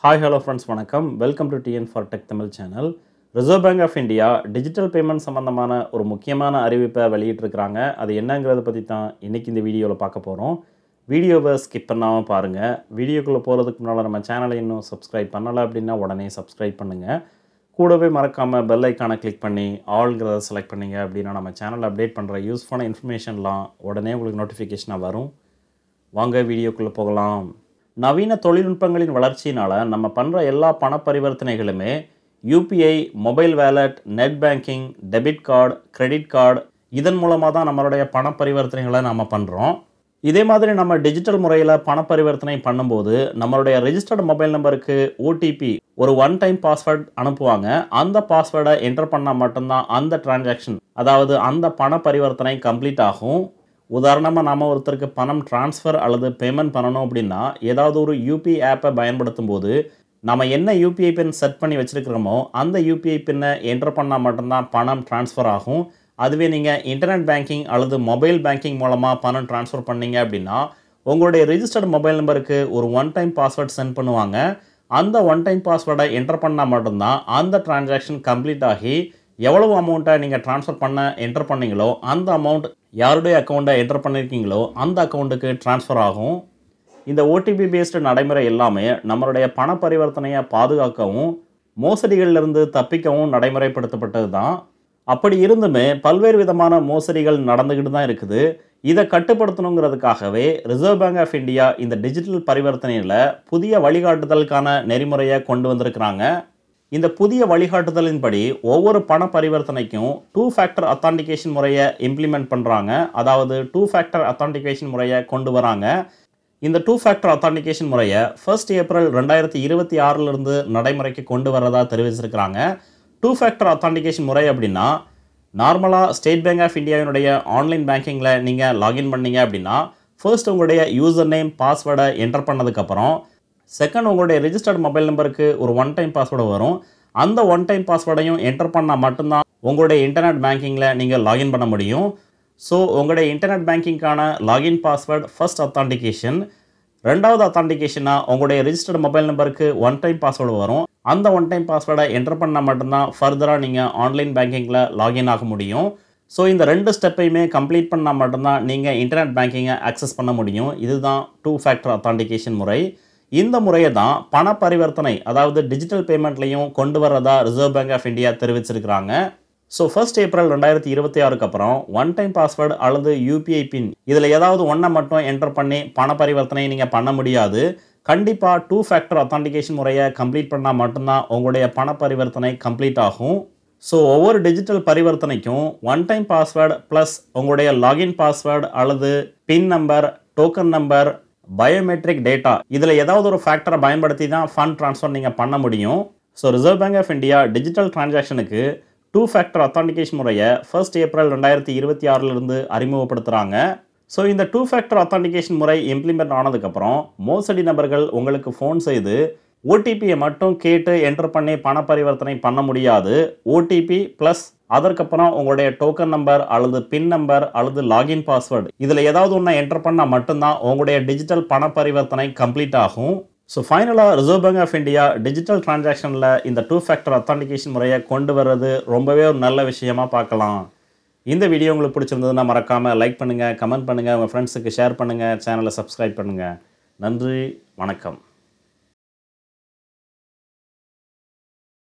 Hi, hello friends, வணக்கம். Welcome to TN for Tech Tamil channel. Reserve Bank of India digital payment சம்பந்தமான ஒரு முக்கியமான அறிவிப்பை வெளியிட்டிருக்காங்க. அது என்னங்கிறத பத்தி தான் இன்னைக்கு இந்த வீடியோல பார்க்க போறோம். வீடியோவை ஸ்கிப் பண்ணாம பாருங்க. வீடியோக்குள்ள போறதுக்கு முன்னால நம்ம சேனலை இன்னும் subscribe பண்ணல அப்படினா உடனே subscribe பண்ணுங்க. கூடவே மறக்காம பெல் ஐகானை கிளிக் பண்ணி ஆல்ங்கிறத செலக்ட் பண்ணீங்க அப்படினா நம்ம சேனல்ல அப்டேட் பண்ற யூஸ்ஃபுல்லான இன்ஃபர்மேஷன்லாம் உடனே உங்களுக்கு நோட்டிஃபிகேஷனா வரும். வாங்க வீடியோக்குள்ள போகலாம். நவீன தொழில்நுட்பங்களின் வளர்ச்சியினால நம்ம பண்ற எல்லா பண பரிவர்த்தனைகளுமே UPI, mobile wallet, net banking, debit card, credit card இதன் மூலமா தான் நம்மளுடைய பண பரிவர்த்தனைகளை நாம பண்றோம். இதே மாதிரி நம்ம டிஜிட்டல் முறையில் பண பரிவர்த்தனை பண்ணும்போது நம்மளுடைய ரெஜிஸ்டர்டு மொபைல் நம்பருக்கு OTP ஒரு ஒன் டைம் பாஸ்வேர்ட் அனுப்புவாங்க. அந்த பாஸ்வேர்டை என்டர் பண்ணால் மட்டும்தான் அந்த டிரான்சாக்ஷன் அதாவது அந்த பண பரிவர்த்தனை கம்ப்ளீட் ஆகும். உதாரணமாக நாம் ஒருத்தருக்கு பணம் ட்ரான்ஸ்ஃபர் அல்லது பேமெண்ட் பண்ணணும் அப்படின்னா ஏதாவது ஒரு UPI ஆப்பை பயன்படுத்தும் போது நம்ம என்ன UPI பின் செட் பண்ணி வச்சுருக்கிறோமோ அந்த UPI பின்னை என்டர் பண்ணால் மட்டும்தான் பணம் ட்ரான்ஸ்ஃபர் ஆகும். அதுவே நீங்கள் இன்டர்நெட் பேங்கிங் அல்லது மொபைல் பேங்கிங் மூலமாக பணம் ட்ரான்ஸ்ஃபர் பண்ணீங்க அப்படின்னா உங்களுடைய ரெஜிஸ்டர்டு மொபைல் நம்பருக்கு ஒரு ஒன் டைம் பாஸ்வேர்ட் சென்ட் பண்ணுவாங்க. அந்த ஒன் டைம் பாஸ்வேர்டை என்டர் பண்ணால் மட்டும்தான் அந்த டிரான்சாக்ஷன் கம்ப்ளீட் ஆகி எவ்வளவு அமௌண்ட்டை நீங்கள் ட்ரான்ஸ்ஃபர் பண்ண என்டர் பண்ணீங்களோ அந்த அமௌண்ட் யாருடைய அக்கௌண்ட்டை என்டர் பண்ணியிருக்கீங்களோ அந்த அக்கௌண்ட்டுக்கு ட்ரான்ஸ்ஃபர் ஆகும். இந்த OTP பேஸ்டு நடைமுறை எல்லாமே நம்மளுடைய பண பரிவர்த்தனையை பாதுகாக்கவும் மோசடிகளிலிருந்து தப்பிக்கவும் நடைமுறைப்படுத்தப்பட்டது தான். அப்படி இருந்துமே பல்வேறு விதமான மோசடிகள் நடந்துக்கிட்டு தான் இருக்குது. இதை கட்டுப்படுத்தணுங்கிறதுக்காகவே ரிசர்வ் பேங்க் ஆஃப் இந்தியா இந்த டிஜிட்டல் பரிவர்த்தனையில் புதிய வழிகாட்டுதலுக்கான நெறிமுறையை கொண்டு வந்திருக்கிறாங்க. இந்த புதிய வழிகாட்டுதலின்படி ஒவ்வொரு பண பரிவர்த்தனைக்கும் 2 ஃபேக்டர் அத்தான்டிகேஷன் முறையை இம்ப்ளிமெண்ட் பண்ணுறாங்க. அதாவது 2 ஃபேக்டர் அத்தான்டிகேஷன் முறையை கொண்டு வராங்க. இந்த 2 ஃபேக்டர் அத்தான்டிகேஷன் முறையை 1 ஏப்ரல் 2026 நடைமுறைக்கு கொண்டு வரதா தெரிவிச்சிருக்கிறாங்க. 2 ஃபேக்டர் அத்தான்டிகேஷன் முறை அப்படின்னா நார்மலாக ஸ்டேட் பேங்க் ஆஃப் இந்தியாவினுடைய ஆன்லைன் பேங்கிங்கில் நீங்கள் லாகின் பண்ணீங்க அப்படின்னா ஃபர்ஸ்ட் உங்களுடைய யூசர் நேம் பாஸ்வேர்டை என்டர் பண்ணதுக்கப்புறம் செகண்ட் உங்களுடைய ரெஜிஸ்டர்ட் மொபைல் நம்பருக்கு ஒரு ஒன் டைம் பாஸ்வேர்டு வரும். அந்த ஒன் டைம் பாஸ்வேர்டையும் என்டர் பண்ணால் மட்டும்தான் உங்களுடைய இன்டர்நெட் பேங்கிங்கில் நீங்கள் லாகின் பண்ண முடியும். ஸோ உங்களுடைய இன்டர்நெட் பேங்கிங்கான லாகின் பாஸ்வேர்டு ஃபர்ஸ்ட் அத்தான்டிகேஷன். ரெண்டாவது அத்தான்டிகேஷனாக உங்களுடைய ரெஜிஸ்டர்ட் மொபைல் நம்பருக்கு ஒன் டைம் பாஸ்வேர்டு வரும். அந்த ஒன் டைம் பாஸ்வேர்டை என்டர் பண்ணால் மட்டும்தான் ஃபர்தராக நீங்கள் ஆன்லைன் பேங்கிங்கில் லாகின் ஆக முடியும். ஸோ இந்த ரெண்டு ஸ்டெப்பையுமே கம்ப்ளீட் பண்ணால் மட்டும்தான் நீங்கள் இன்டர்நெட் பேங்கிங்கை ஆக்சஸ் பண்ண முடியும். இதுதான் 2 ஃபேக்டர் அத்தான்டிகேஷன் முறை. இந்த முறையை தான் பண பரிவர்த்தனை அதாவது டிஜிட்டல் பேமெண்ட்லையும் கொண்டு வரதா ரிசர்வ் பேங்க் ஆஃப் இந்தியா தெரிவிச்சிருக்கிறாங்க. ஸோ 1 ஏப்ரல் 2026 அப்புறம் ஒன் டைம் பாஸ்வேர்டு அல்லது UPI பின் இதில் ஏதாவது ஒன்றை மட்டும் என்டர் பண்ணி பண பரிவர்த்தனை நீங்கள் பண்ண முடியாது. கண்டிப்பாக 2 ஃபேக்டர் அத்தான்டிகேஷன் முறையை கம்ப்ளீட் பண்ணால் மட்டும்தான் உங்களுடைய பண பரிவர்த்தனை கம்ப்ளீட் ஆகும். ஸோ ஒவ்வொரு டிஜிட்டல் பரிவர்த்தனைக்கும் ஒன் டைம் பாஸ்வேர்டு ப்ளஸ் உங்களுடைய லாகின் பாஸ்வேர்டு அல்லது pin number, token number, biometric data இதில் ஏதாவது ஒரு ஃபேக்டரை பயன்படுத்தி தான் ஃபண்ட் ட்ரான்ஸ்ஃபர் நீங்கள் பண்ண முடியும். So reserve bank of India digital டிரான்சாக்ஷனுக்கு 2 ஃபேக்டர் அத்தான்டிகேஷன் முறையை 1 ஏப்ரல் 2026 அறிமுகப்படுத்துகிறாங்க. ஸோ இந்த 2 ஃபேக்டர் அத்தான்டிகேஷன் முறை இம்ப்ளிமெண்ட் ஆனதுக்கப்புறம் மோசடி நபர்கள் உங்களுக்கு ஃபோன் செய்து OTPயை மட்டும் கேட்டு என்டர் பண்ணி பண பரிவர்த்தனை பண்ண முடியாது. OTP ப்ளஸ் அதற்கப்புறம் உங்களுடைய டோக்கன் நம்பர் அல்லது பின் நம்பர் அல்லது லாகின் பாஸ்வேர்டு இதில் ஏதாவது ஒன்று என்டர் பண்ணால் மட்டும்தான் உங்களுடைய டிஜிட்டல் பண பரிவர்த்தனை கம்ப்ளீட் ஆகும். ஸோ ஃபைனலாக reserve bank of India digital டிரான்சாக்ஷனில் இந்த 2 ஃபேக்டர் அத்தான்டிகேஷன் முறையை கொண்டு வர்றது ரொம்பவே ஒரு நல்ல விஷயமா பார்க்கலாம். இந்த வீடியோ உங்களுக்கு பிடிச்சிருந்ததுன்னா மறக்காமல் லைக் பண்ணுங்கள், கமெண்ட் பண்ணுங்கள், உங்கள் ஃப்ரெண்ட்ஸுக்கு ஷேர் பண்ணுங்கள், சேனலை சப்ஸ்கிரைப் பண்ணுங்கள். நன்றி, வணக்கம்.